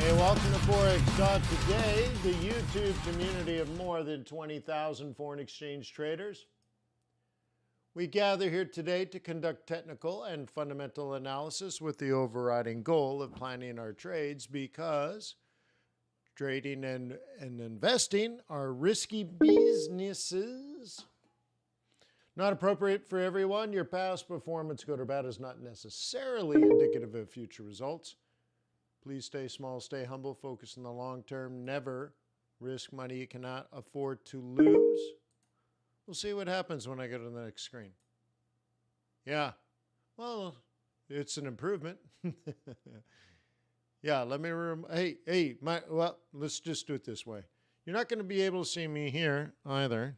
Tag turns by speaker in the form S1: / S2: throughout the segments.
S1: Hey, welcome to Forex.Today, the YouTube community of more than 20,000 foreign exchange traders. We gather here today to conduct technical and fundamental analysis with the overriding goal of planning our trades, because trading and investing are risky businesses. Not appropriate for everyone. Your past performance, good or bad, is not necessarily indicative of future results. Please stay small, stay humble, focus on the long term. Never risk money you cannot afford to lose. We'll see what happens when I go to the next screen. Yeah, well, it's an improvement. Yeah, let me well, let's just do it this way. You're not going to be able to see me here either.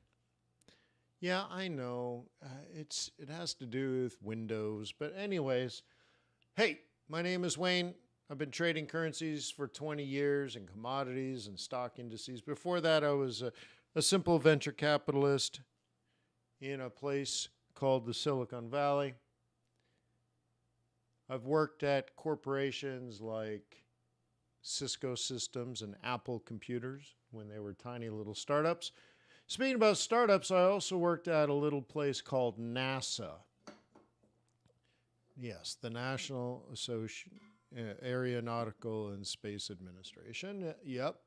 S1: Yeah, I know. It has to do with Windows. But anyways, hey, my name is Wayne. I've been trading currencies for 20 years and commodities and stock indices. Before that, I was a simple venture capitalist in a place called the Silicon Valley. I've worked at corporations like Cisco Systems and Apple Computers when they were tiny little startups. Speaking about startups, I also worked at a little place called NASA. Yes, the National Aeronautical and Space Administration. Yep.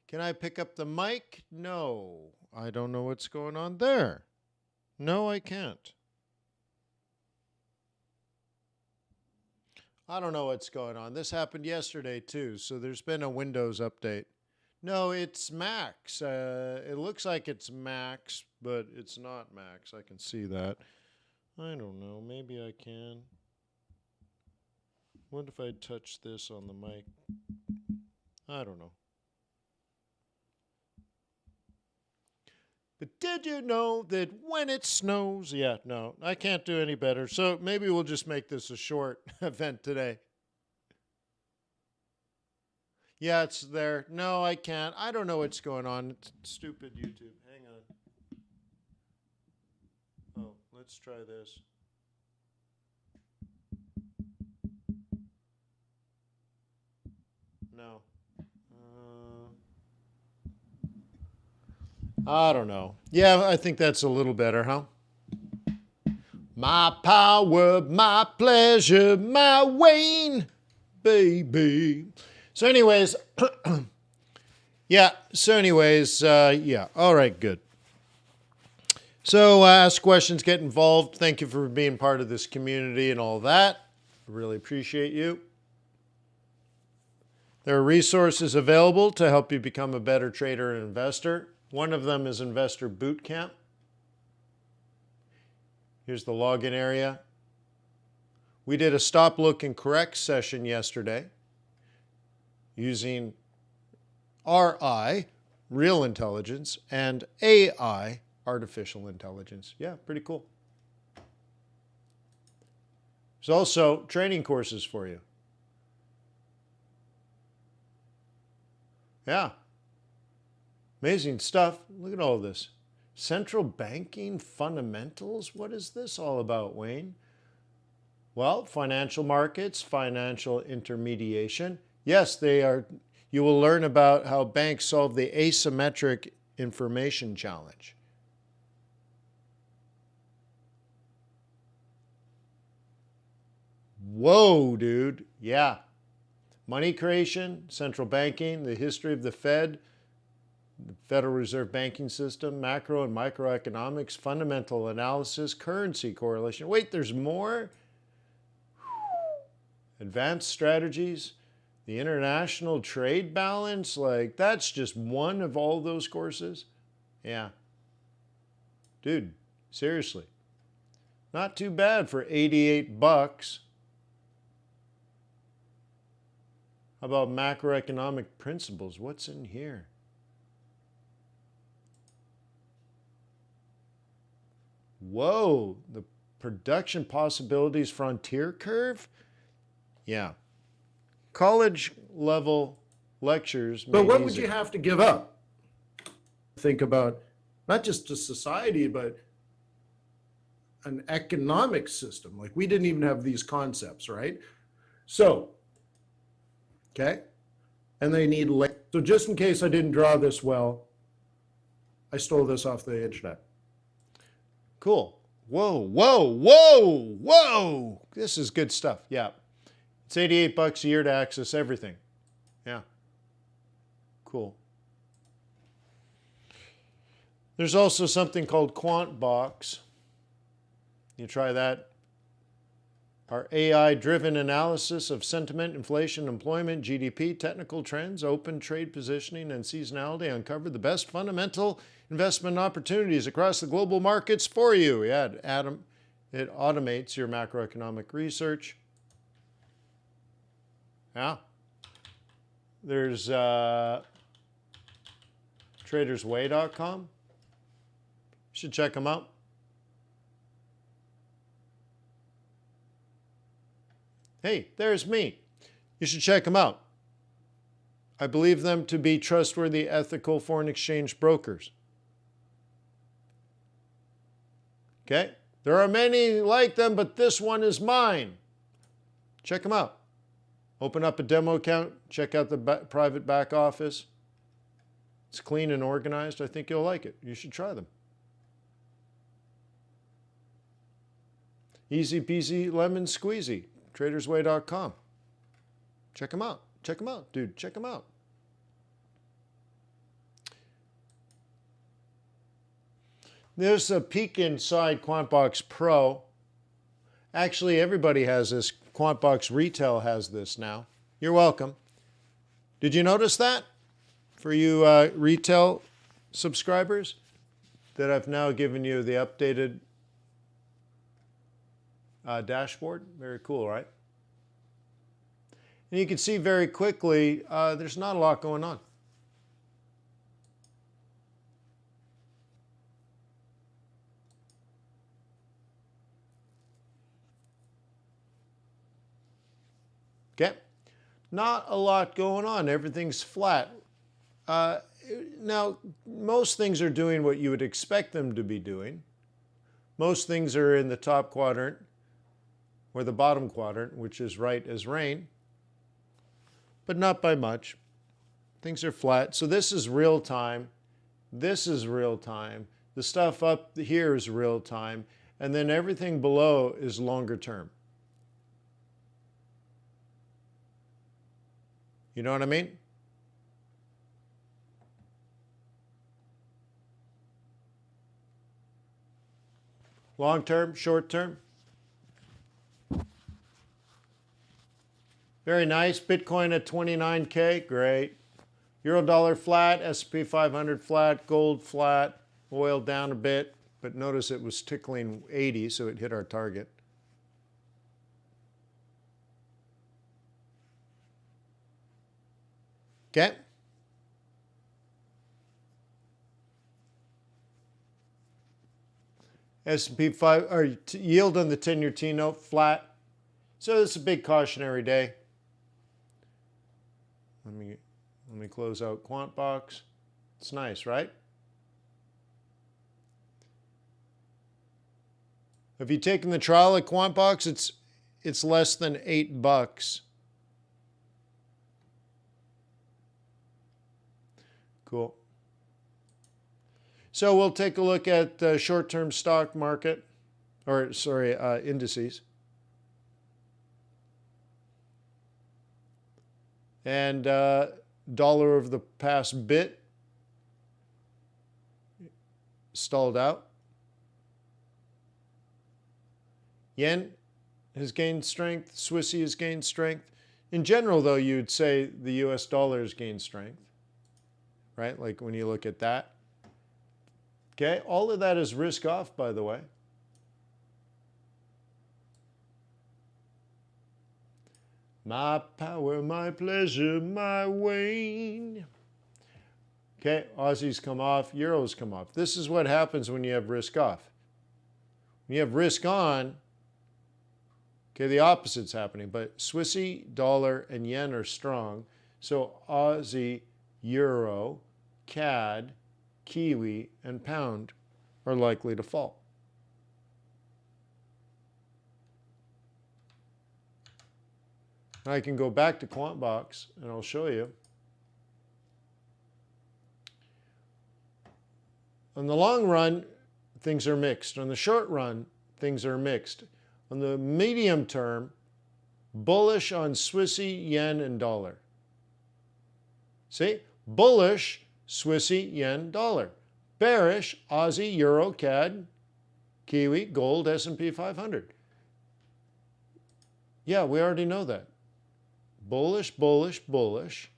S1: Can I pick up the mic? No. I don't know what's going on there. No, I can't. I don't know what's going on. This happened yesterday too, so there's been a Windows update. No, it's Max. It looks like it's Max, but it's not Max. I can see that. I don't know. Maybe I can. What if I touch this on the mic? I don't know. But did you know that when it snows? Yeah, no, I can't do any better. So maybe we'll just make this a short event today. Yeah, it's there. No, I can't. I don't know what's going on. It's stupid YouTube. Hang on. Oh, let's try this. No. I don't know. Yeah, I think that's a little better, huh? My power, my pleasure, my Wayne, baby. So anyways, yeah. All right, good. So ask questions, get involved. Thank you for being part of this community and all that. I really appreciate you. There are resources available to help you become a better trader and investor. One of them is Investor Bootcamp. Here's the login area. We did a stop, look, and correct session yesterday using RI, real intelligence, and AI, artificial intelligence. Yeah, pretty cool. There's also training courses for you. Yeah. Amazing stuff. Look at all this. Central banking fundamentals. What is this all about, Wayne? Well, financial markets, financial intermediation. Yes, they are. You will learn about how banks solve the asymmetric information challenge. Whoa, dude. Yeah. Money creation, central banking, the history of the Fed, the Federal Reserve banking system, macro and microeconomics, fundamental analysis, currency correlation. Wait, there's more? Advanced strategies, the international trade balance, like that's just one of all those courses. Yeah. Dude, seriously. Not too bad for 88 bucks. How about macroeconomic principles? What's in here? Whoa, the production possibilities frontier curve? Yeah. College level lectures.
S2: But what would you have to give up? Think about not just a society, but an economic system. Like we didn't even have these concepts, right? So Okay? And they need, so just in case I didn't draw this well, I stole this off the internet.
S1: Cool. Whoa, whoa, whoa, whoa. This is good stuff. Yeah. It's $88 a year to access everything. Yeah. Cool. There's also something called Quant-in-a-Box. You try that. Our AI-driven analysis of sentiment, inflation, employment, GDP, technical trends, open trade positioning, and seasonality uncover the best fundamental investment opportunities across the global markets for you. Yeah, it automates your macroeconomic research. Yeah. There's tradersway.com. You should check them out. Hey, there's me. You should check them out. I believe them to be trustworthy, ethical foreign exchange brokers. Okay? There are many like them, but this one is mine. Check them out. Open up a demo account. Check out the private back office. It's clean and organized. I think you'll like it. You should try them. Easy peasy lemon squeezy. Tradersway.com. Check them out. Check them out, dude. Check them out. There's a peek inside Quant-in-a-Box Pro. Actually, everybody has this. Quant-in-a-Box Retail has this now. You're welcome. Did you notice that? For you retail subscribers, that I've now given you the updated dashboard. Very cool, right? And you can see very quickly, there's not a lot going on. Okay, not a lot going on. Everything's flat. Now, most things are doing what you would expect them to be doing. Most things are in the top quadrant or the bottom quadrant, which is right as rain, but not by much. Things are flat. So this is real time. This is real time. The stuff up here is real time. And then everything below is longer term. You know what I mean? Long term, short term. Very nice. Bitcoin at 29K, great. Euro dollar flat, S&P 500 flat, gold flat, oil down a bit, but notice it was tickling 80, so it hit our target. Okay. S&P 5 or yield on the 10-year T-note flat. So this is a big cautionary day. Let me close out Quant-in-a-Box. It's nice, right? Have you taken the trial at Quant-in-a-Box? It's less than $8. Cool. So we'll take a look at the short-term stock market, or sorry, indices. And dollar over the past bit stalled out. Yen has gained strength. Swissy has gained strength. In general, though, you'd say the US dollar has gained strength, right? Like when you look at that. Okay, all of that is risk off, by the way. My power, my pleasure, my wane. Okay, Aussies come off, Euros come off. This is what happens when you have risk off. When you have risk on, okay, the opposite's happening. But Swissy, dollar, and yen are strong. So Aussie, Euro, CAD, Kiwi, and pound are likely to fall. I can go back to Quant-in-a-Box and I'll show you. On the long run, things are mixed. On the short run, things are mixed. On the medium term, bullish on Swissy, yen, and dollar. See? Bullish, Swissy, yen, dollar. Bearish, Aussie, Euro, CAD, Kiwi, Gold, S&P 500. Yeah, we already know that. Bullish, bullish, bullish.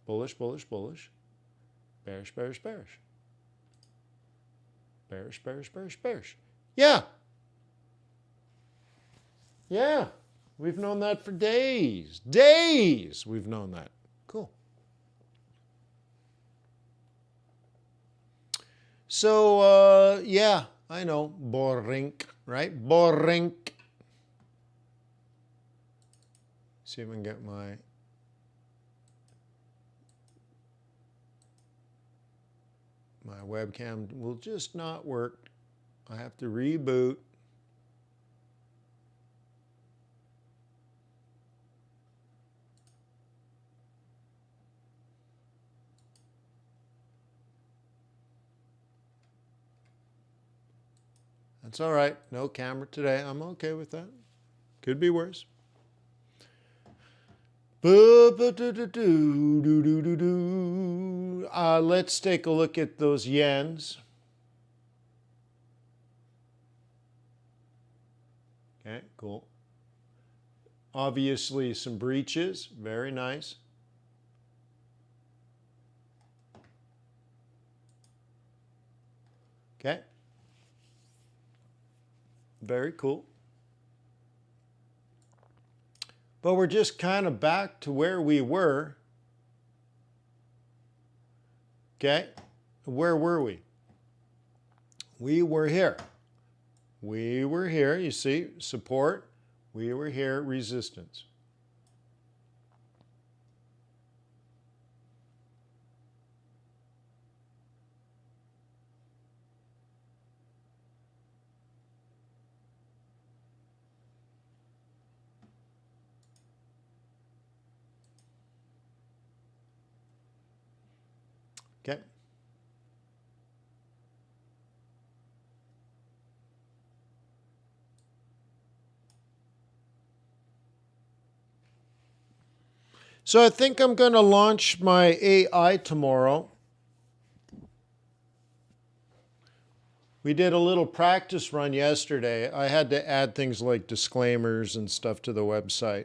S1: Bullish, bullish, bullish. Bearish, bearish, bearish. Bearish, bearish, bearish, bearish. Yeah. Yeah. We've known that for days. Days we've known that. Cool. So, yeah, I know. Boring, right? Boring. See if I can get my webcam will just not work. I have to reboot. That's all right. No camera today. I'm okay with that. Could be worse. Let's take a look at those yens. Okay, cool. Obviously some breaches. Very nice. Okay. Very cool. But we're just kind of back to where we were. Okay? Where were we? We were here. We were here, you see, support. We were here, resistance. Okay. So I think I'm going to launch my AI tomorrow. We did a little practice run yesterday. I had to add things like disclaimers and stuff to the website.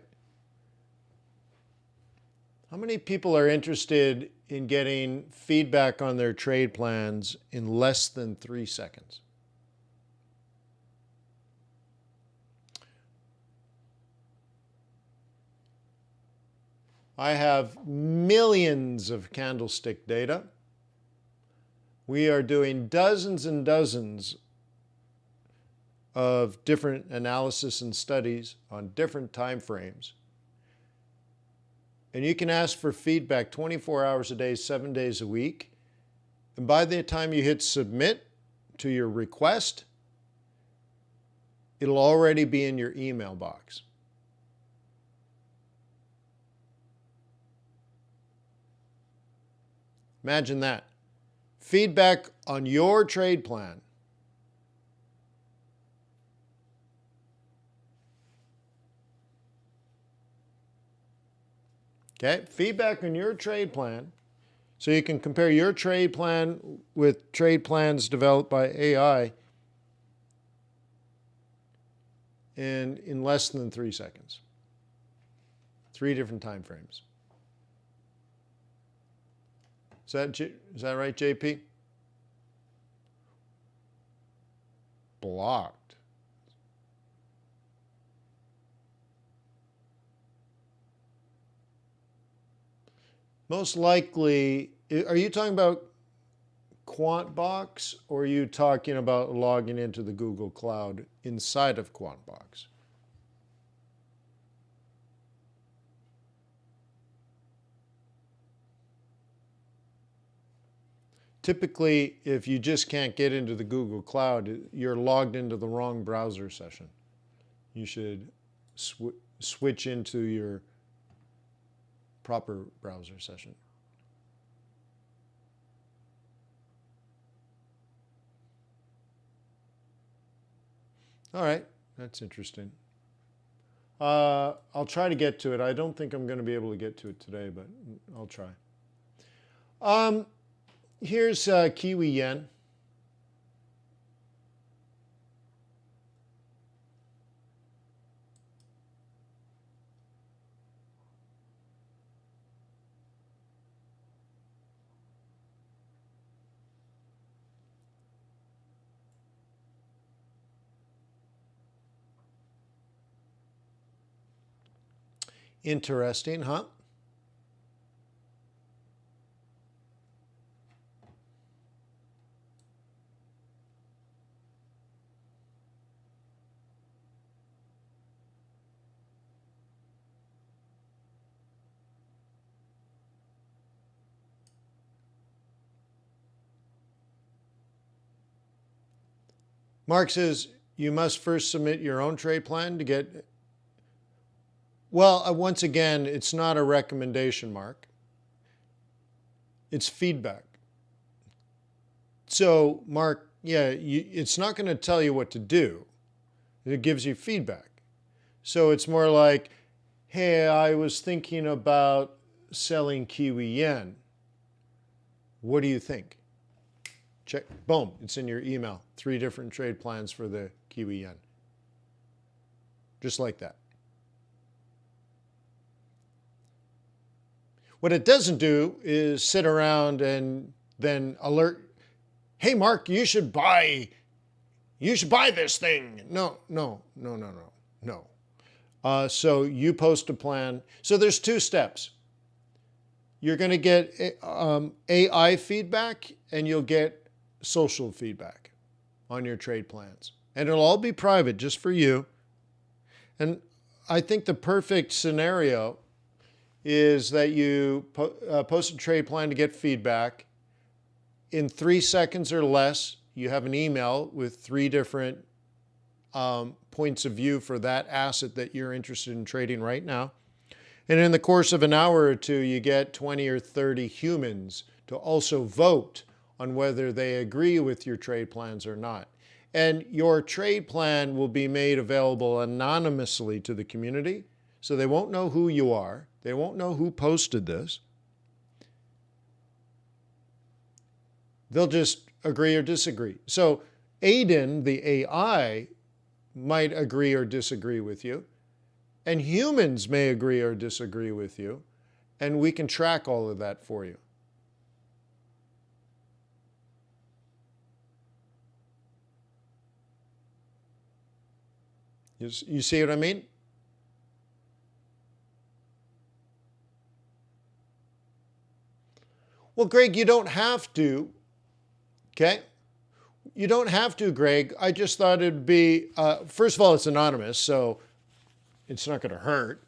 S1: How many people are interested in getting feedback on their trade plans in less than 3 seconds? I have millions of candlestick data. We are doing dozens and dozens of different analysis and studies on different time frames. And you can ask for feedback 24 hours a day, 7 days a week. And by the time you hit submit to your request, it'll already be in your email box. Imagine that. Feedback on your trade plan. Okay, feedback on your trade plan. So you can compare your trade plan with trade plans developed by AI and in less than 3 seconds. 3 different time frames. Is that right, JP? Blocked. Most likely, are you talking about Quant-in-a-Box or are you talking about logging into the Google Cloud inside of Quant-in-a-Box? Typically, if you just can't get into the Google Cloud, you're logged into the wrong browser session. You should switch into your proper browser session. All right, that's interesting. I'll try to get to it. I don't think I'm going to be able to get to it today, but I'll try. Here's Kiwi Yen. Interesting, huh? Mark says you must first submit your own trade plan to get. Well, once again, it's not a recommendation, Mark. It's feedback. So, Mark, yeah, it's not going to tell you what to do. It gives you feedback. So it's more like, hey, I was thinking about selling Kiwi Yen. What do you think? Check, boom, it's in your email. 3 different trade plans for the Kiwi Yen. Just like that. What it doesn't do is sit around and then alert, hey, Mark, you should buy this thing. No. So you post a plan. So there's 2 steps. You're going to get AI feedback and you'll get social feedback on your trade plans. And it'll all be private just for you. And I think the perfect scenario is that you post a trade plan to get feedback. In 3 seconds or less, you have an email with 3 different points of view for that asset that you're interested in trading right now. And in the course of an hour or 2, you get 20 or 30 humans to also vote on whether they agree with your trade plans or not. And your trade plan will be made available anonymously to the community, so they won't know who you are. They won't know who posted this. They'll just agree or disagree. So Aiden, the AI, might agree or disagree with you, and humans may agree or disagree with you, and we can track all of that for you. You see what I mean? Well, Greg, you don't have to, okay? You don't have to, Greg. I just thought it'd be, first of all, it's anonymous, so it's not going to hurt.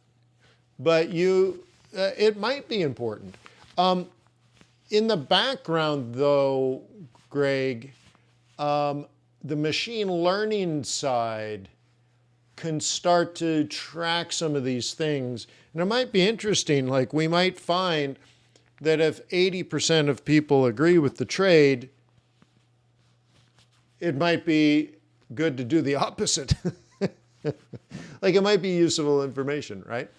S1: But it might be important. In the background, though, Greg, the machine learning side can start to track some of these things. And it might be interesting, like we might find that if 80% of people agree with the trade, it might be good to do the opposite. Like it might be useful information, right?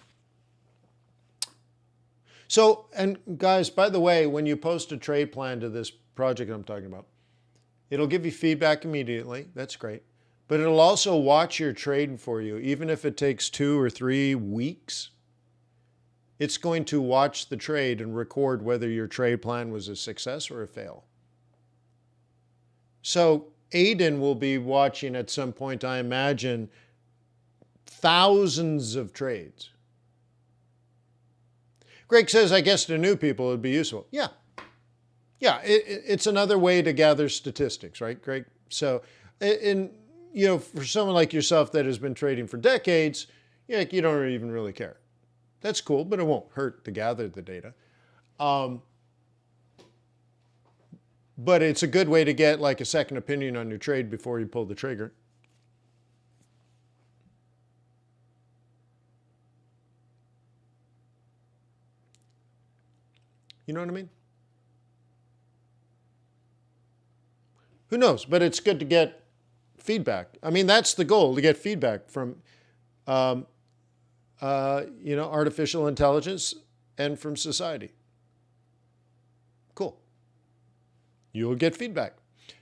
S1: So, and guys, by the way, when you post a trade plan to this project I'm talking about, it'll give you feedback immediately. That's great. But it'll also watch your trade for you, even if it takes 2 or 3 weeks. It's going to watch the trade and record whether your trade plan was a success or a fail. So Aiden will be watching at some point, I imagine, thousands of trades. Greg says, I guess to new people it would be useful. Yeah. Yeah, it's another way to gather statistics, right, Greg? So, for someone like yourself that has been trading for decades, you don't even really care. That's cool, but it won't hurt to gather the data. But it's a good way to get like a second opinion on your trade before you pull the trigger. You know what I mean? Who knows? But it's good to get feedback. I mean, that's the goal, to get feedback from, artificial intelligence and from society. Cool. You will get feedback.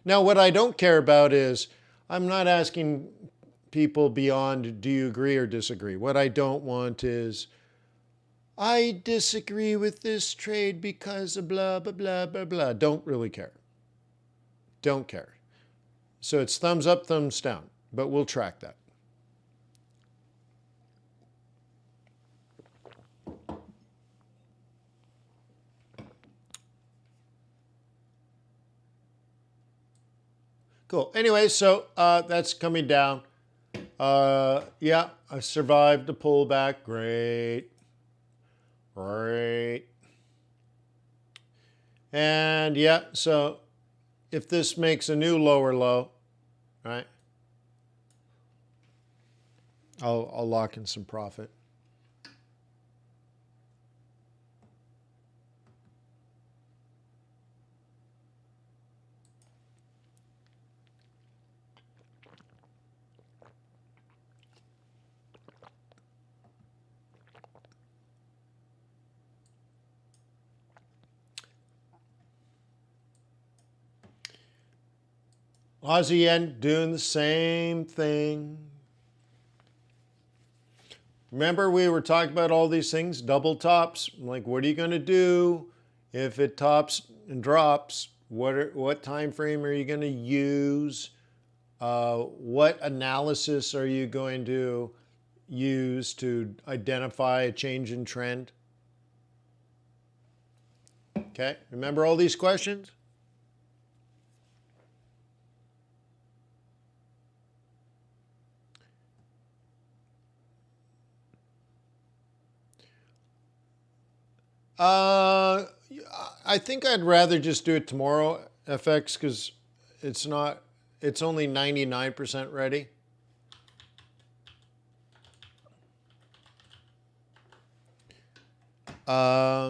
S1: Now, what I don't care about is, I'm not asking people beyond, do you agree or disagree? What I don't want is, I disagree with this trade because of blah, blah, blah, blah, blah. Don't really care. Don't care. So it's thumbs up, thumbs down, but we'll track that. Cool. Anyway, so that's coming down. Yeah, I survived the pullback. Great. Great. And yeah, so if this makes a new lower low, right, I'll lock in some profit. Aussie yen doing the same thing. Remember, we were talking about all these things, double tops. I'm like, what are you going to do if it tops and drops? What time frame are you going to use? What analysis are you going to use to identify a change in trend? Okay, remember all these questions? I think I'd rather just do it tomorrow, FX, because it's only 99% ready. I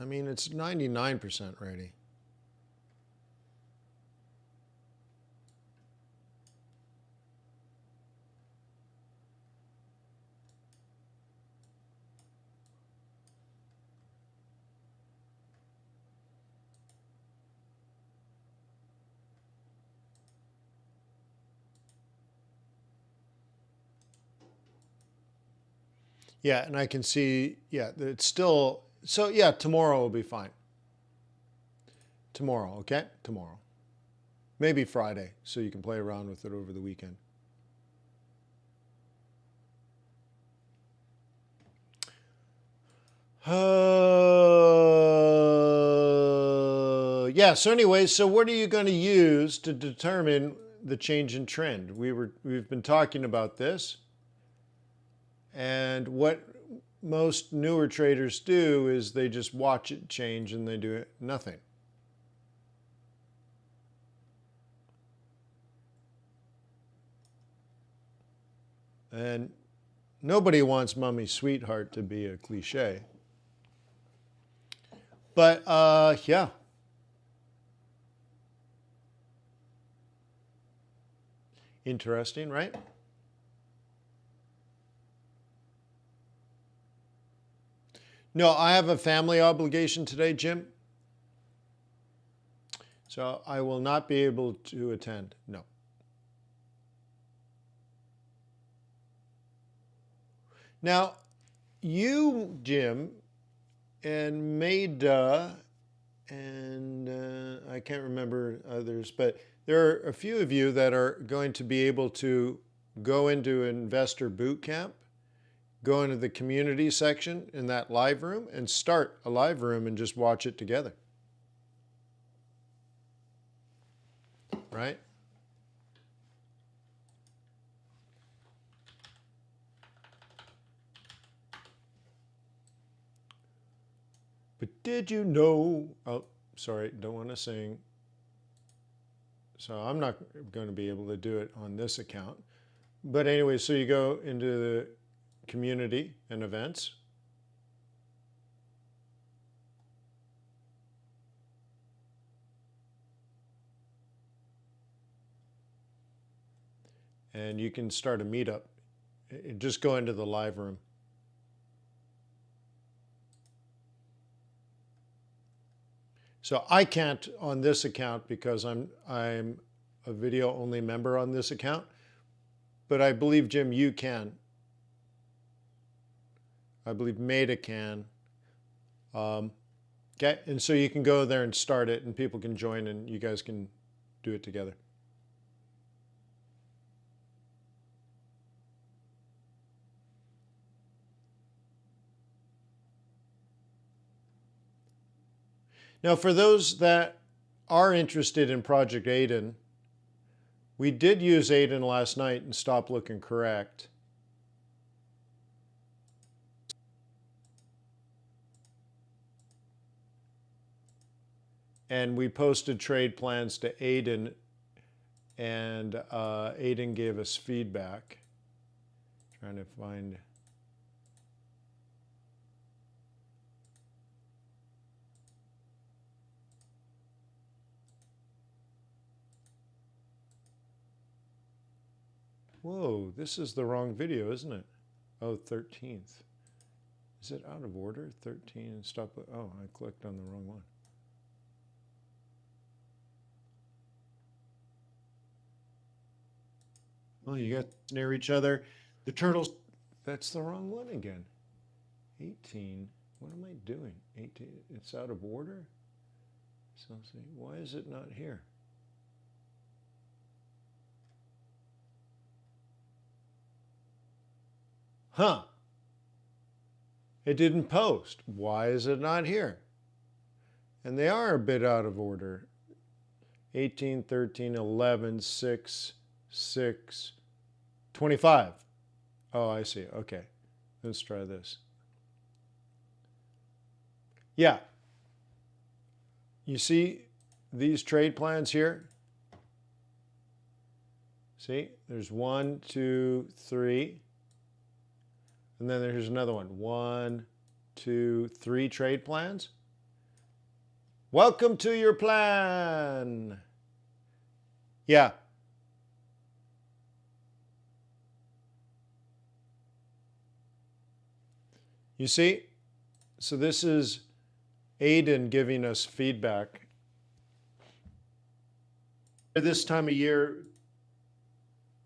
S1: mean, it's 99% ready. Yeah, and I can see, yeah, it's still, so yeah, tomorrow will be fine. Tomorrow, okay? Tomorrow. Maybe Friday, so you can play around with it over the weekend. Yeah, so anyway, so what are you going to use to determine the change in trend? We've been talking about this. And what most newer traders do is they just watch it change and they do nothing. And nobody wants Mummy's Sweetheart to be a cliche. But yeah. Interesting, right? No, I have a family obligation today, Jim. So I will not be able to attend. No. Now, you, Jim, and Maida, and I can't remember others, but there are a few of you that are going to be able to go into Investor Boot Camp, go into the community section in that live room and start a live room and just watch it together. Right? But did you know, oh, sorry, don't want to sing. So I'm not going to be able to do it on this account. But anyway, so you go into the community and events. and you can start a meetup. Just go into the live room. So I can't on this account because I'm a video only member on this account, but I believe, Jim, you can. I believe Meta can. Okay, and so you can go there and start it, and people can join, and you guys can do it together. Now, for those that are interested in Project Aiden, we did use Aiden last night and Stop Looking Correct. And we posted trade plans to Aiden, and Aiden gave us feedback. Trying to find... Whoa, this is the wrong video, isn't it? Oh, 13th. Is it out of order? 13 and stop. Oh, I clicked on the wrong one. Well, you got near each other. The turtles, that's the wrong one again. 18. What am I doing? 18. It's out of order? So why is it not here? Huh. It didn't post. Why is it not here? And they are a bit out of order. 18, 13, 11, 6, 6, 25. Oh, I see. Okay. Let's try this. Yeah. You see these trade plans here? See, there's 1, 2, 3. And then there's another one. 1, 2, 3 trade plans. Welcome to your plan. Yeah. You see? So this is Aiden giving us feedback. At this time of year,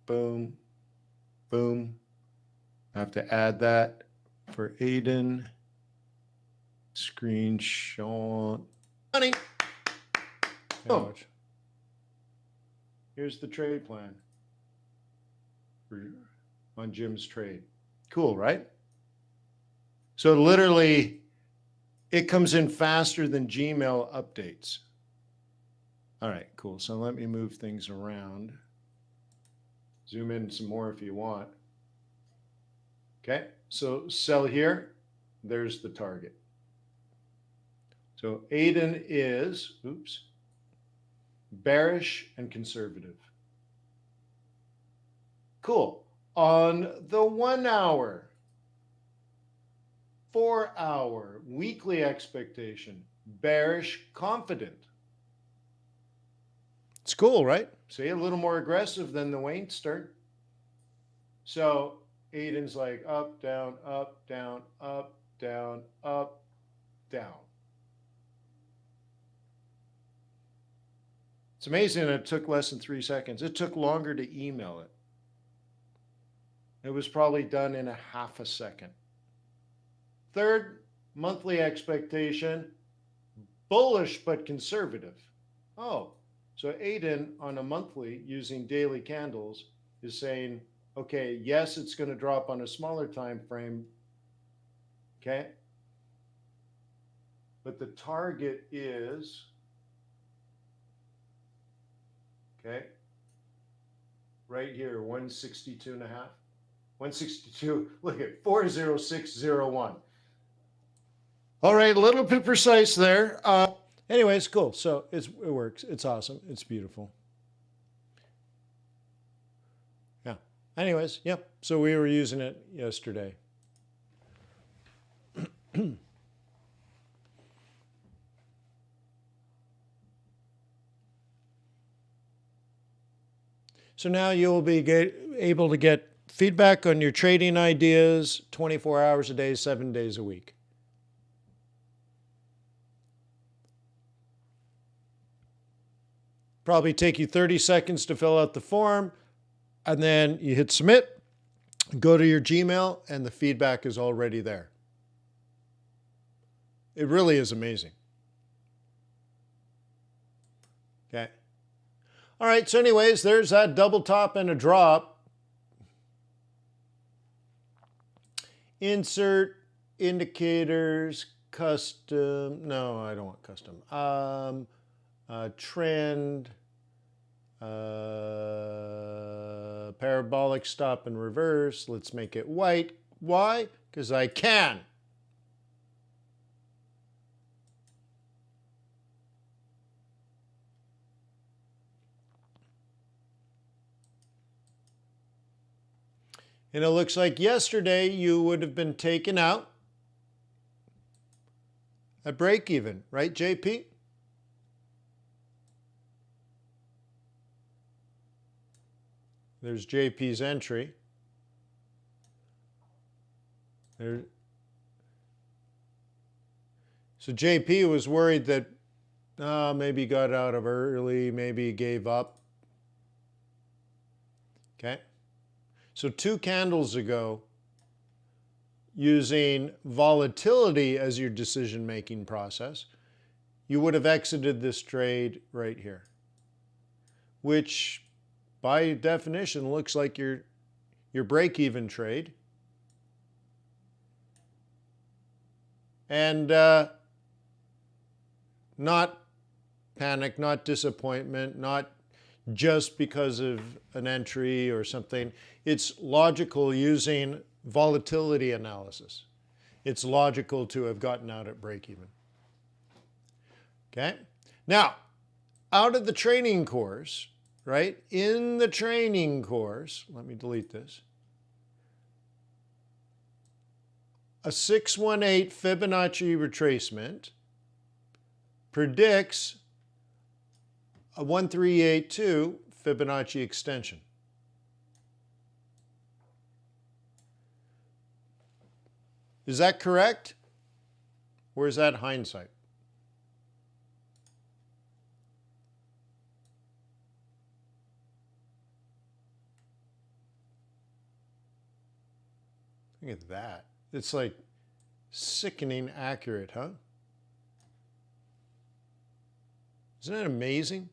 S1: boom, boom. I have to add that for Aiden. Screenshot. Money. Oh. Here's the trade plan on Jim's trade. Cool, right? So literally, it comes in faster than Gmail updates. All right, cool. So let me move things around. Zoom in some more if you want. Okay, so sell here. There's the target. So Aiden is, oops, bearish and conservative. Cool. On the 1 hour, 4 hour, weekly expectation, bearish, confident. It's cool, right? See, a little more aggressive than the Wayne-Stern. So Aiden's like up, down, up, down, up, down, up, down. It's amazing it took less than 3 seconds. It took longer to email it. It was probably done in a half a second. Third, monthly expectation, bullish but conservative. Oh, so Aiden on a monthly using daily candles is saying, okay, yes, it's going to drop on a smaller time frame. Okay. But the target is, okay, right here, 162.5. 162, look at 40601. All right, a little bit precise there. Anyways, cool. So it works. It's awesome. It's beautiful. Yeah. Anyways, yep. So we were using it yesterday. So now you'll be able to get feedback on your trading ideas 24 hours a day, 7 days a week. Probably take you 30 seconds to fill out the form, and then you hit submit, go to your Gmail, and the feedback is already there. It really is amazing. Okay. All right, so anyways, there's that double top and a drop. Insert indicators, custom. No, I don't want custom. Trend, parabolic stop and reverse. Let's make it white. Why? Because I can. And it looks like yesterday you would have been taken out at break even, right, JP? There's JP's entry. So JP was worried that maybe he got out of early, maybe he gave up. Okay. So 2 candles ago, using volatility as your decision-making process, you would have exited this trade right here, which by definition looks like your break-even trade. And not panic, not disappointment, not just because of an entry or something. It's logical using volatility analysis. It's logical to have gotten out at break even. Okay? Now, out of the training course, right? In the training course, let me delete this. A 618 Fibonacci retracement predicts a 1382 Fibonacci extension. Is that correct? Or is that hindsight? Look at that. It's like sickening accurate, huh? Isn't that amazing?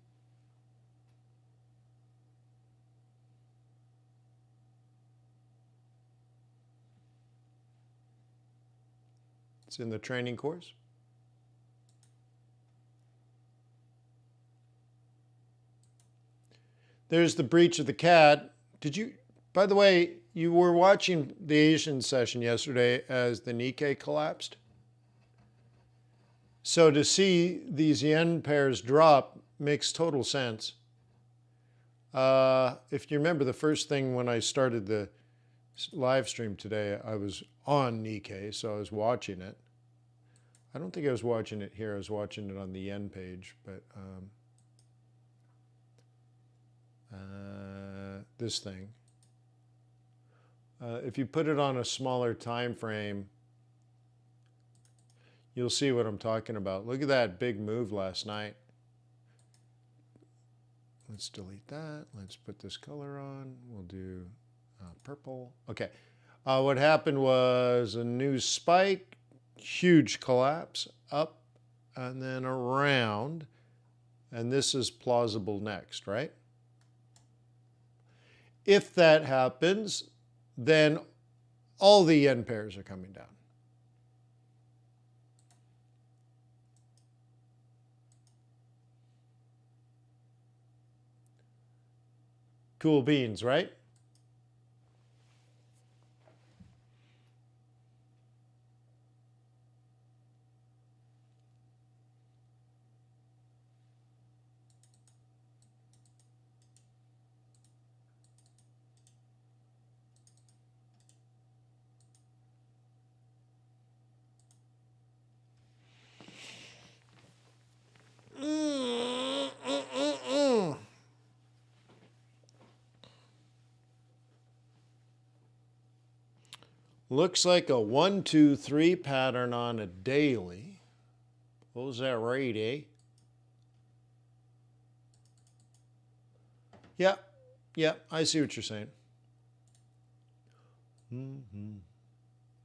S1: It's in the training course. There's the breach of the CAD. Did you, by the way, you were watching the Asian session yesterday as the Nikkei collapsed. So to see these yen pairs drop makes total sense. If you remember the first thing when I started the live stream today, I was on Nikkei, so I was watching it. I don't think I was watching it here. I was watching it on the yen page, but this thing. If you put it on a smaller time frame, you'll see what I'm talking about. Look at that big move last night. Let's delete that. Let's put this color on. We'll do purple. Okay. What happened was a new spike, huge collapse, up and then around. And this is plausible next, right? If that happens, then all the yen pairs are coming down. Cool beans, right? Looks like a 1, 2, 3 pattern on a daily. What was that rate, eh? Yeah, I see what you're saying.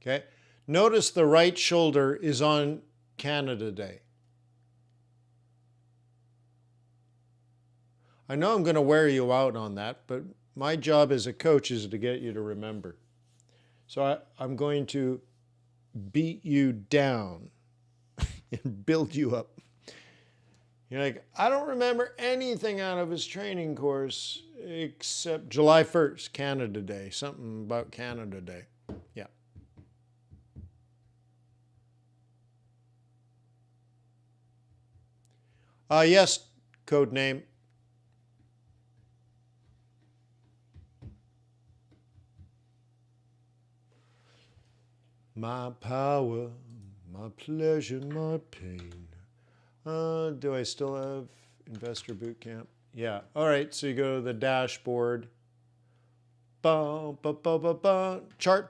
S1: Okay. Notice the right shoulder is on Canada Day. I know I'm going to wear you out on that, but my job as a coach is to get you to remember. So I'm going to beat you down and build you up. You're like, I don't remember anything out of his training course except July 1st, Canada Day, something about Canada Day. Yeah. Yes, code name. My power, my pleasure, my pain. Do I still have Investor Bootcamp? Yeah. All right. So you go to the dashboard. Chart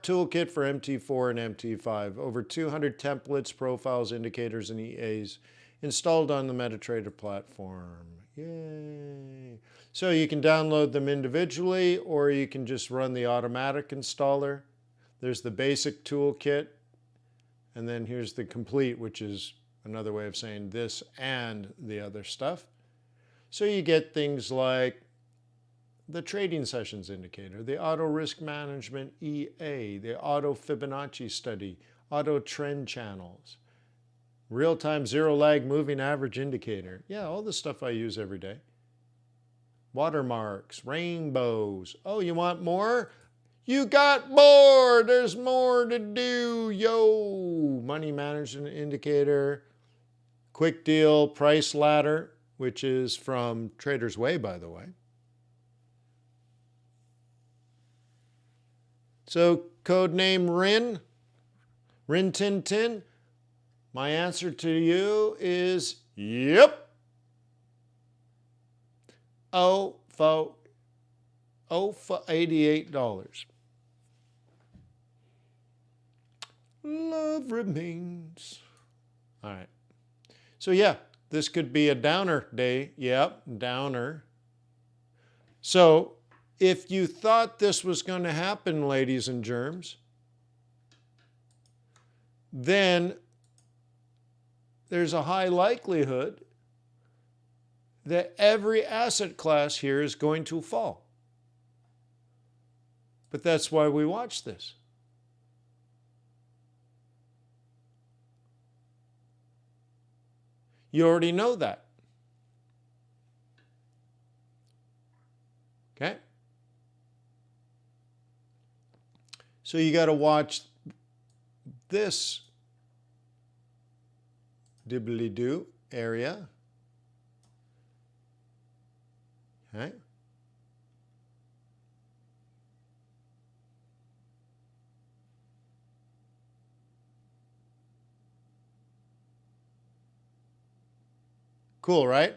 S1: toolkit for MT4 and MT5. Over 200 templates, profiles, indicators, and EAs installed on the MetaTrader platform. Yay. So you can download them individually, or you can just run the automatic installer. There's the basic toolkit, and then here's the complete, which is another way of saying this and the other stuff. So you get things like the trading sessions indicator, the auto risk management EA, the auto Fibonacci study, auto trend channels, real-time zero lag moving average indicator. Yeah, all the stuff I use every day. Watermarks, rainbows. Oh, you want more? You got more. There's more to do. Yo, money management indicator, quick deal, price ladder, which is from Trader's Way, by the way. So code name Rin, Rin Tin Tin. My answer to you is yep. Oh for $88. Love remains. All right. So yeah, this could be a downer day. Yep, downer. So if you thought this was going to happen, ladies and germs, then there's a high likelihood that every asset class here is going to fall. But that's why we watch this. You already know that. Okay? So you got to watch this dibbly-doo area. Okay? Cool, right?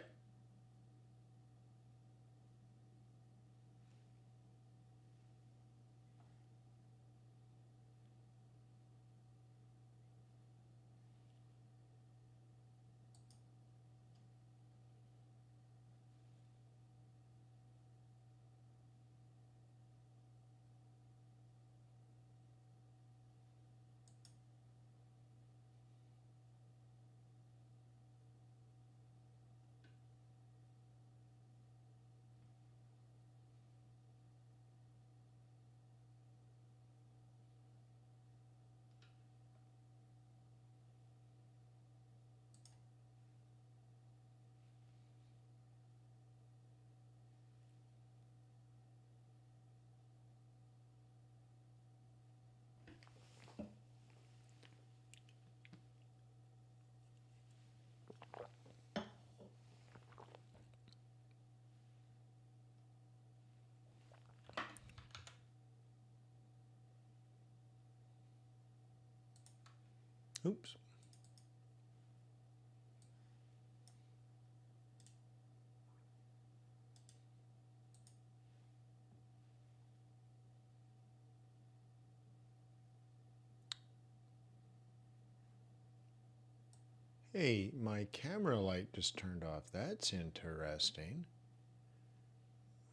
S1: Oops. Hey, my camera light just turned off. That's interesting.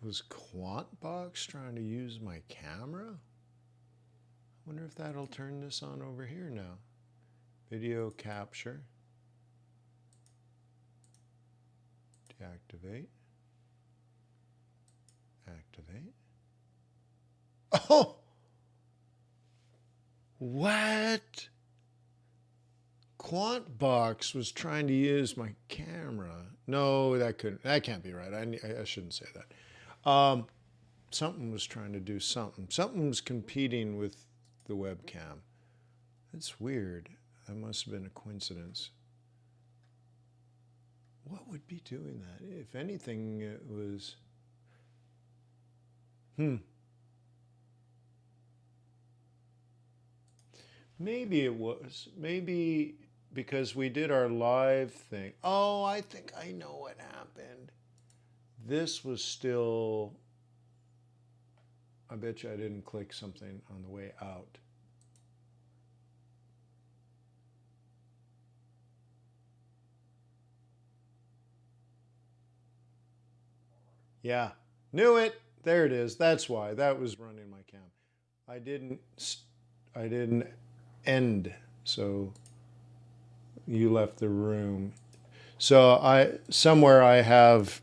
S1: Was Quant-in-a-Box trying to use my camera? I wonder if that'll turn this on over here now. Video capture. Deactivate. Activate. Oh! What? Quant-in-a-Box was trying to use my camera. No, that can't be right. I shouldn't say that. Something was trying to do something. Something was competing with the webcam. That's weird. That must have been a coincidence. What would be doing that? If anything, it was... Maybe it was. Maybe because we did our live thing. Oh, I think I know what happened. This was still... I bet you I didn't click something on the way out. Yeah, knew it. There it is. That's why. That was running my cam. I didn't end, so you left the room. So somewhere I have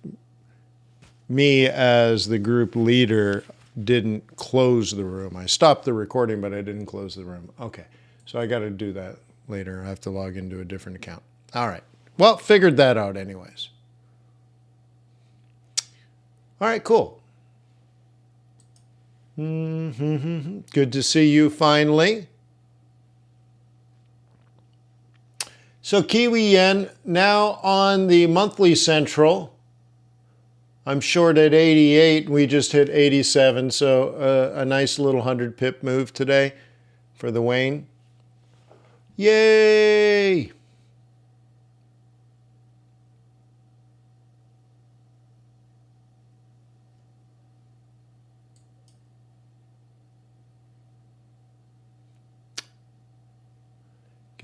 S1: me as the group leader didn't close the room. I stopped the recording, but I didn't close the room. Okay, so I got to do that later. I have to log into a different account. All right. Well, figured that out anyways. All right, cool. Good to see you finally. So Kiwi Yen now on the monthly central. I'm short at 88. We just hit 87. So a nice little 100 pip move today for the Wayne. Yay!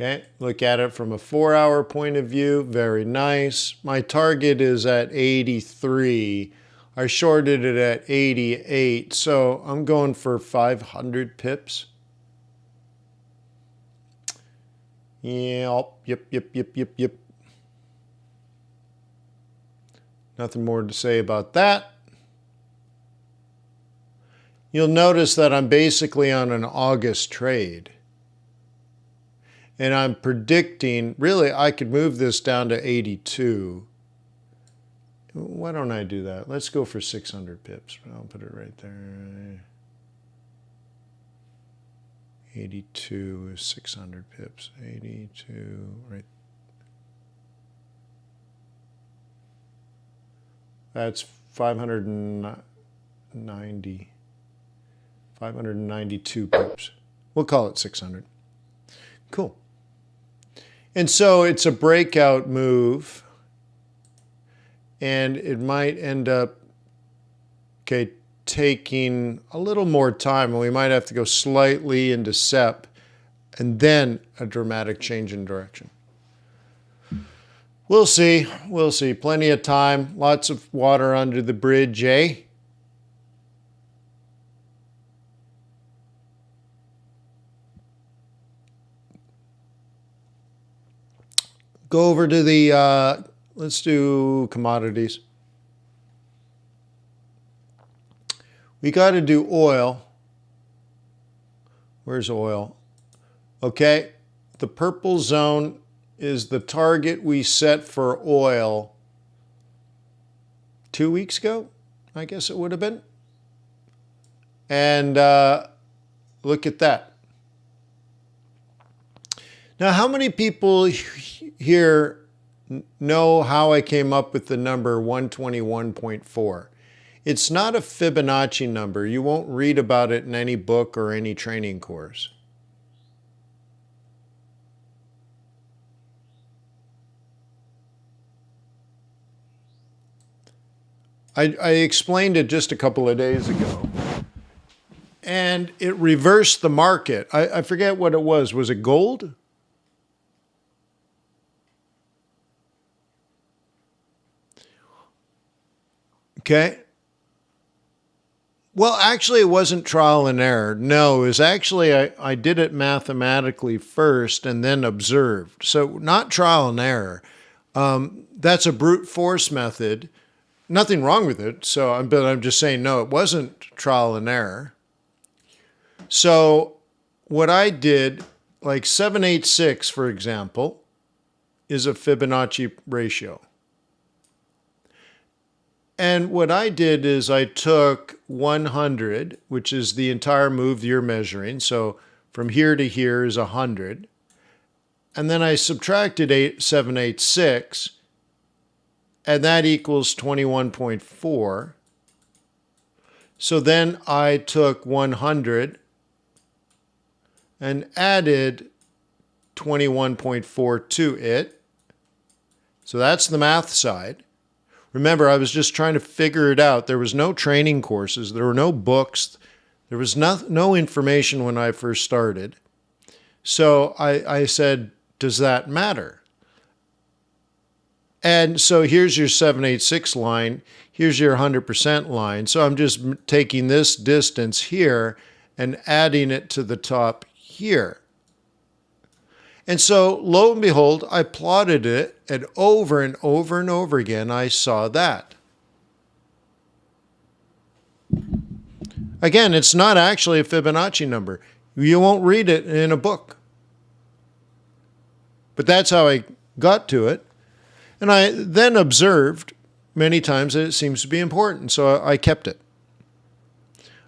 S1: Okay, look at it from a 4-hour point of view. Very nice. My target is at 83. I shorted it at 88, so I'm going for 500 pips. Yep. Nothing more to say about that. You'll notice that I'm basically on an August trade. And I'm predicting, really, I could move this down to 82. Why don't I do that? Let's go for 600 pips. I'll put it right there. 82 is 600 pips. 82, right. That's 592 pips. We'll call it 600. Cool. And so it's a breakout move, and it might end up, okay, taking a little more time, and we might have to go slightly into SEP, and then a dramatic change in direction. We'll see. We'll see. Plenty of time. Lots of water under the bridge, eh? Go over to the, let's do commodities. We got to do oil. Where's oil? Okay, the purple zone is the target we set for oil 2 weeks ago, I guess it would have been. And look at that. Now, how many people here know how I came up with the number 121.4? It's not a Fibonacci number. You won't read about it in any book or any training course. I explained it just a couple of days ago. And it reversed the market. I forget what it was. Was it gold? Okay. Well, actually, it wasn't trial and error. No, it was actually, I did it mathematically first and then observed. So not trial and error. That's a brute force method. Nothing wrong with it. But I'm just saying, no, it wasn't trial and error. So what I did, like 786, for example, is a Fibonacci ratio. And what I did is I took 100, which is the entire move you're measuring. So from here to here is 100. And then I subtracted 786, and that equals 21.4. So then I took 100 and added 21.4 to it. So that's the math side. Remember, I was just trying to figure it out. There was no training courses. There were no books. There was no information when I first started. So I said, does that matter? And so here's your 786 line. Here's your 100% line. So I'm just taking this distance here and adding it to the top here. And so, lo and behold, I plotted it, and over and over and over again, I saw that. Again, it's not actually a Fibonacci number. You won't read it in a book. But that's how I got to it. And I then observed many times that it seems to be important, so I kept it.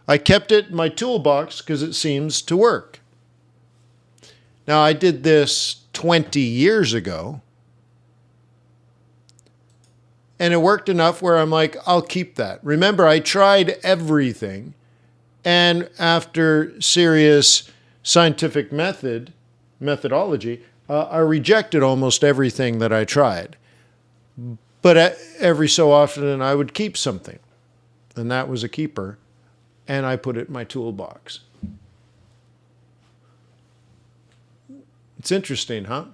S1: I kept it in my toolbox because it seems to work. Now, I did this 20 years ago, and it worked enough where I'm like, I'll keep that. Remember, I tried everything, and after serious scientific methodology, I rejected almost everything that I tried. But every so often, I would keep something, and that was a keeper, and I put it in my toolbox. It's interesting, huh?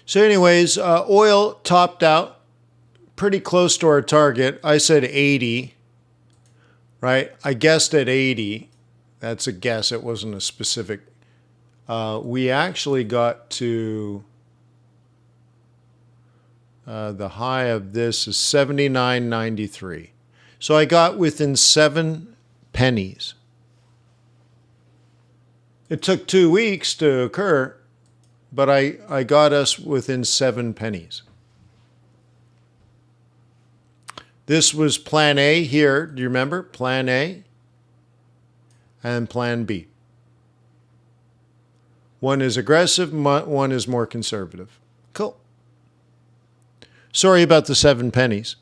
S1: So anyways, oil topped out pretty close to our target. I said 80, right? I guessed at 80. That's a guess. It wasn't a specific. We actually got to the high of this is 79.93. So I got within 7 pennies. It took 2 weeks to occur, but I got us within 7 pennies. This was plan A here. Do you remember? Plan A and plan B. One is aggressive, one is more conservative. Cool. Sorry about the 7 pennies.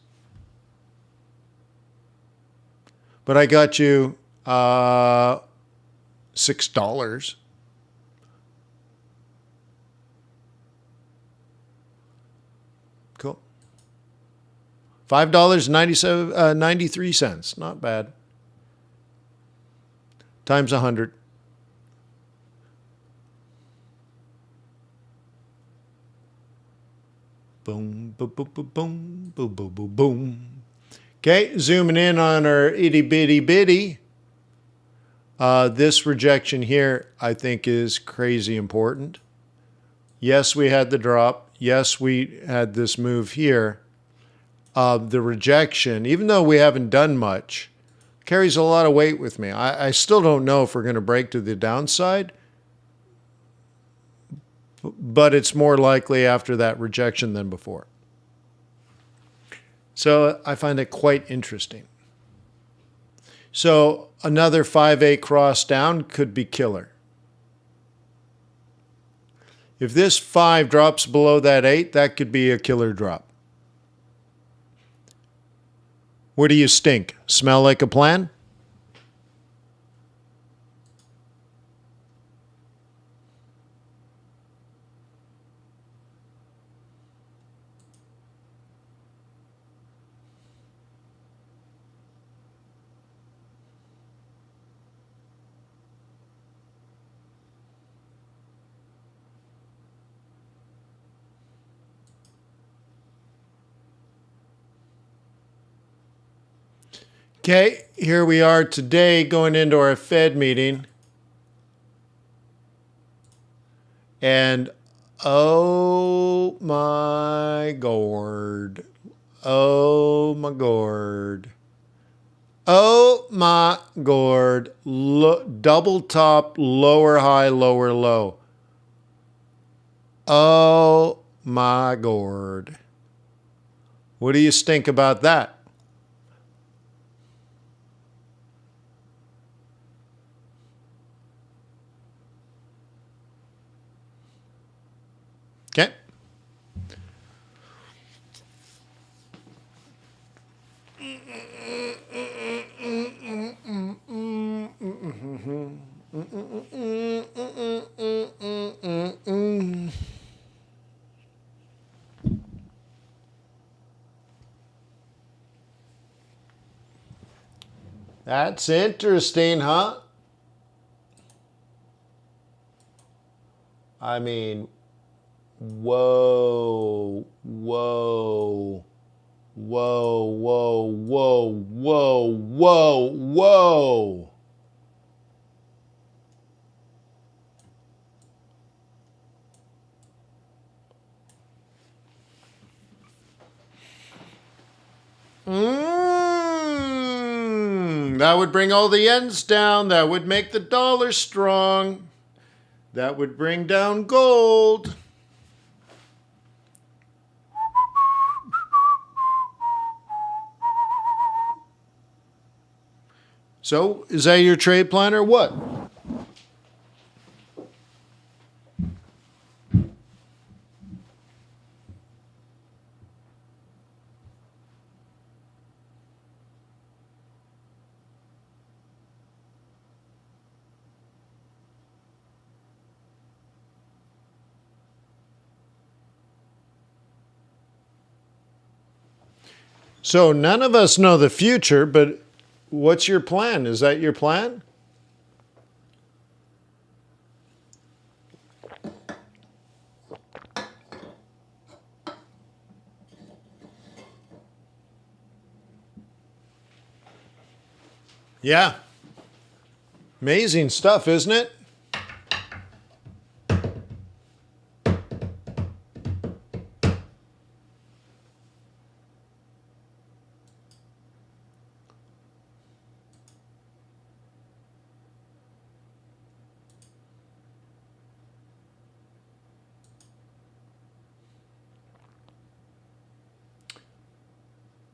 S1: But I got you $6. Cool. $5.93. Not bad. Times 100. Boom, boom, boom, boom, boom, boom, boom, boom, boom. Okay, zooming in on our itty bitty bitty. This rejection here, I think, is crazy important. Yes, we had the drop. Yes, we had this move here. The rejection, even though we haven't done much, carries a lot of weight with me. I still don't know if we're going to break to the downside, but it's more likely after that rejection than before. So I find it quite interesting. So another 5-8 cross down could be killer. If this 5 drops below that 8, that could be a killer drop. Where do you stink? Smell like a plan? Okay, here we are today going into our Fed meeting. And oh my gourd. Oh my gourd. Oh my gourd. Double top, lower high, lower low. Oh my gourd. What do you think about that? Okay. That's interesting, huh? I mean, whoa, whoa, whoa, whoa, whoa, whoa, whoa, whoa. That would bring all the yens down. That would make the dollar strong. That would bring down gold. So, is that your trade plan or what? So none of us know the future, but what's your plan? Is that your plan? Yeah. Amazing stuff, isn't it?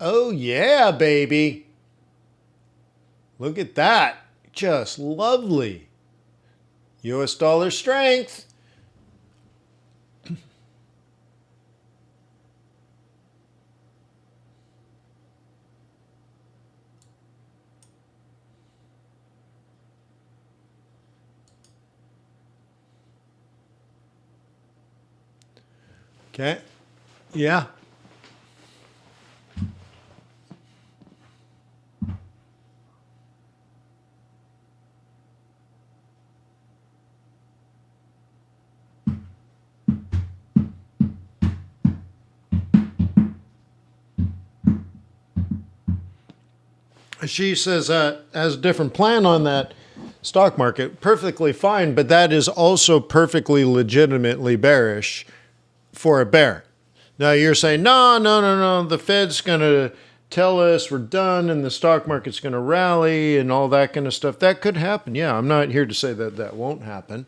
S1: Oh, yeah, baby. Look at that. Just lovely. US dollar strength. Okay. Yeah. She says has a different plan on that stock market. Perfectly fine, but that is also perfectly legitimately bearish for a bear. Now you're saying, no, the Fed's going to tell us we're done and the stock market's going to rally and all that kind of stuff. That could happen. Yeah, I'm not here to say that that won't happen.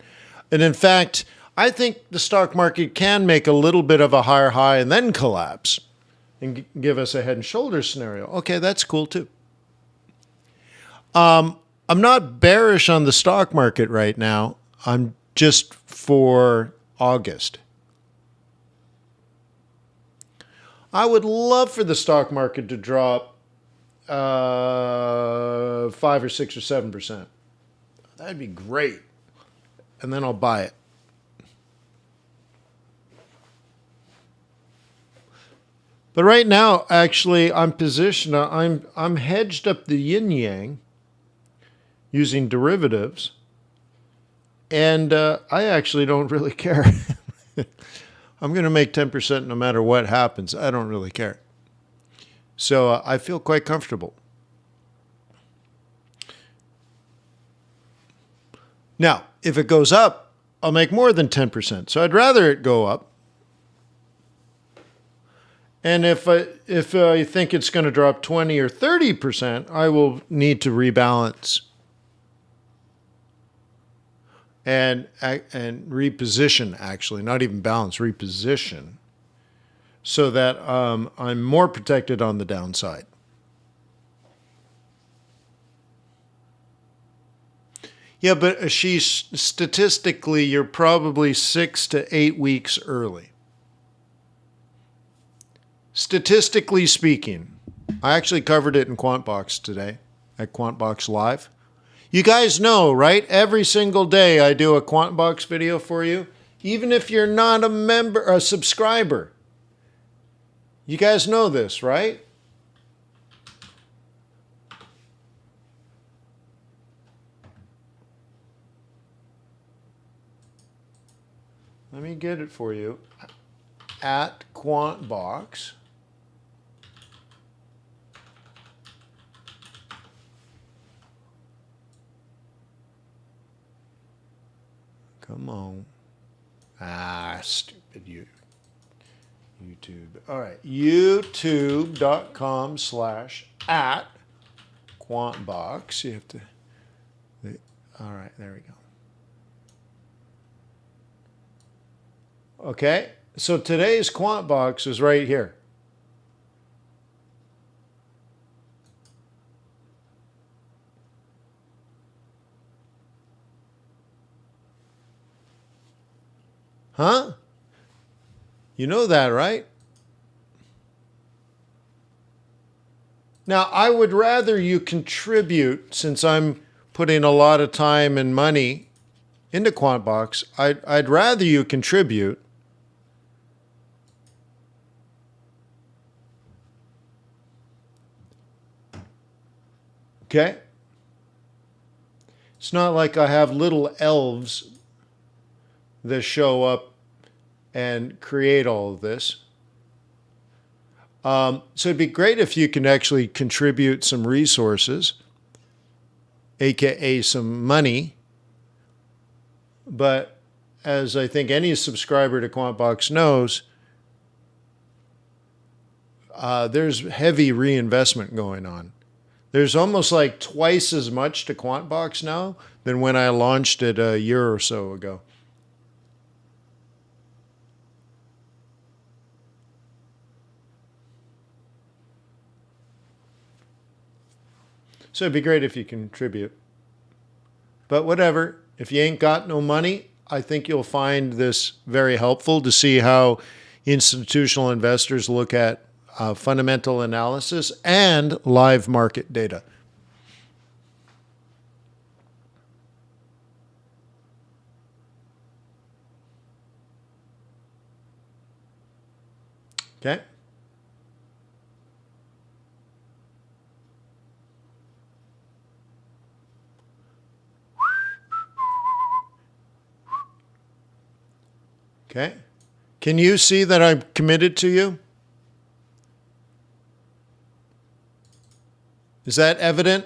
S1: And in fact, I think the stock market can make a little bit of a higher high and then collapse and give us a head and shoulders scenario. Okay, that's cool too. I'm not bearish on the stock market right now. I'm just for August. I would love for the stock market to drop 5 or 6 or 7%. That'd be great. And then I'll buy it. But right now, actually, I'm positioned. I'm hedged up the yin yang using derivatives, and I actually don't really care. I'm going to make 10% no matter what happens. I don't really care. So I feel quite comfortable. Now, if it goes up, I'll make more than 10%. So I'd rather it go up. And if I think it's going to drop 20 or 30%, I will need to rebalance and reposition, actually, not even balance, reposition, so that I'm more protected on the downside. Yeah, but Ashish, statistically, you're probably 6 to 8 weeks early. Statistically speaking, I actually covered it in Quant-in-a-Box today at Quant-in-a-Box Live. You guys know, right? Every single day I do a Quant-in-a-Box video for you, even if you're not a member, a subscriber. You guys know this, right? Let me get it for you. At Quant-in-a-Box. Come on. Stupid YouTube. All right. YouTube.com/@Quant-in-a-Box. You have to. All right. There we go. Okay. So today's Quant-in-a-Box is right here. Huh? You know that, right? Now, I would rather you contribute, since I'm putting a lot of time and money into Quant-in-a-Box, I'd rather you contribute. Okay? It's not like I have little elves that show up and create all of this. So it'd be great if you can actually contribute some resources, aka some money. But as I think any subscriber to Quant-in-a-Box knows, there's heavy reinvestment going on. There's almost like twice as much to Quant-in-a-Box now than when I launched it a year or so ago. So it'd be great if you contribute. But whatever, if you ain't got no money, I think you'll find this very helpful to see how institutional investors look at fundamental analysis and live market data. Okay? Okay? Can you see that I'm committed to you? Is that evident?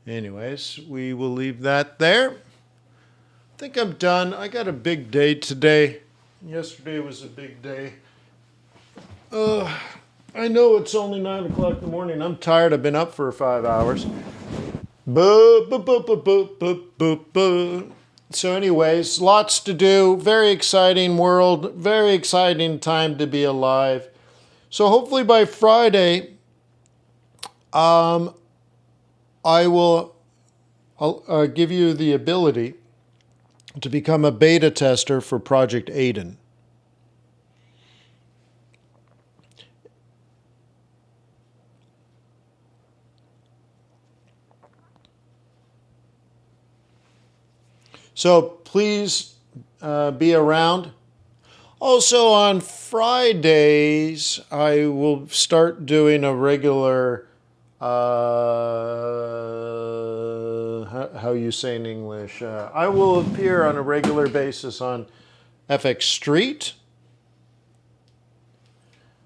S1: Anyways, we will leave that there. I think I'm done. I got a big day today. Yesterday was a big day. I know it's only 9 o'clock in the morning. I'm tired. I've been up for 5 hours. Boo, boo, boo, boo, boo, boo, boo, boo. So anyways, lots to do. Very exciting world. Very exciting time to be alive. So hopefully by Friday, I'll give you the ability to become a beta tester for Project Aiden. So please be around. Also on Fridays, I will start doing a regular how you say in English. I will appear on a regular basis on FX Street.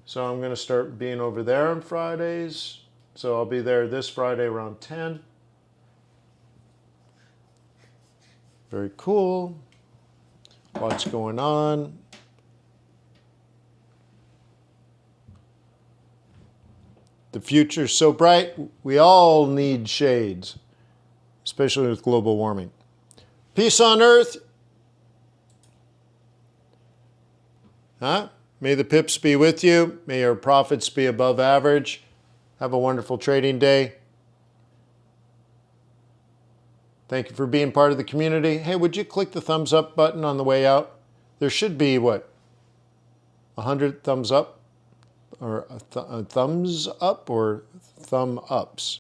S1: So I'm going to start being over there on Fridays. So I'll be there this Friday around 10. Very cool. What's going on? The future's so bright, we all need shades, especially with global warming. Peace on earth. Huh? May the pips be with you. May your profits be above average. Have a wonderful trading day. Thank you for being part of the community. Hey, would you click the thumbs up button on the way out? There should be, what, 100 thumbs up? Or thumbs up or thumb ups?